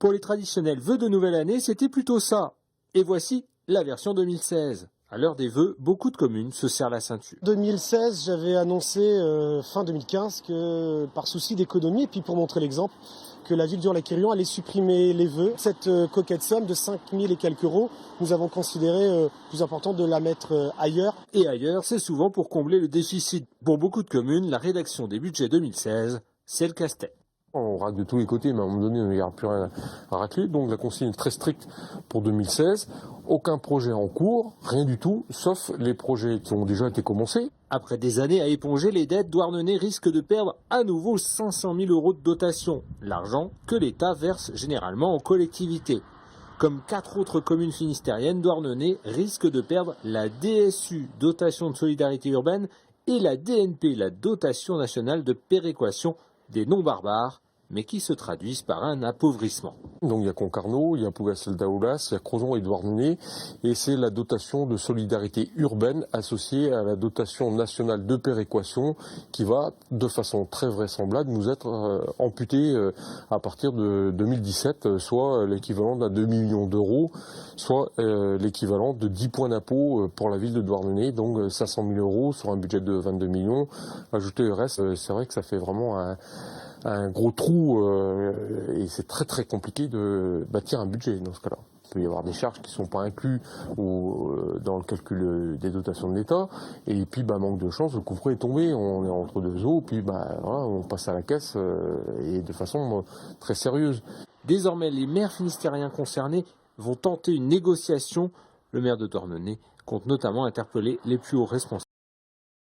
Pour les traditionnels vœux de nouvelle année, c'était plutôt ça. Et voici la version 2016. À l'heure des vœux, beaucoup de communes se serrent la ceinture. 2016, j'avais annoncé fin 2015 que par souci d'économie et puis pour montrer l'exemple, que la ville d'Ur-la-Quirion allait supprimer les vœux. Cette coquette somme de 5 000 et quelques euros, nous avons considéré plus important de la mettre ailleurs. Et ailleurs, c'est souvent pour combler le déficit. Pour beaucoup de communes, la rédaction des budgets 2016, c'est le casse-tête. On racle de tous les côtés, mais à un moment donné, il n'y aura plus rien à racler. Donc la consigne est très stricte pour 2016. Aucun projet en cours, rien du tout, sauf les projets qui ont déjà été commencés. Après des années à éponger les dettes, Douarnenez risque de perdre à nouveau 500 000 euros de dotation. L'argent que l'État verse généralement aux collectivités. Comme 4 autres communes finistériennes, Douarnenez risque de perdre la DSU, dotation de solidarité urbaine, et la DNP, la dotation nationale de péréquation des non-barbares, mais qui se traduisent par un appauvrissement. Donc il y a Concarneau, il y a Pougastel-Daoulas, il y a Crozon et Douarnenez, et c'est la dotation de solidarité urbaine associée à la dotation nationale de péréquation qui va, de façon très vraisemblable, nous être amputée à partir de 2017, soit l'équivalent d'un demi-million d'euros, soit l'équivalent de 10 points d'impôt pour la ville de Douarnenez, donc 500 000 euros sur un budget de 22 millions. Ajouter le reste, c'est vrai que ça fait vraiment un gros trou et c'est très très compliqué de bâtir un budget dans ce cas-là. Il peut y avoir des charges qui ne sont pas incluses dans le calcul des dotations de l'État et puis manque de chance, le couvre est tombé, on est entre deux eaux, puis voilà, on passe à la caisse et de façon très sérieuse. Désormais, les maires finistériens concernés vont tenter une négociation. Le maire de Douarnenez compte notamment interpeller les plus hauts responsables.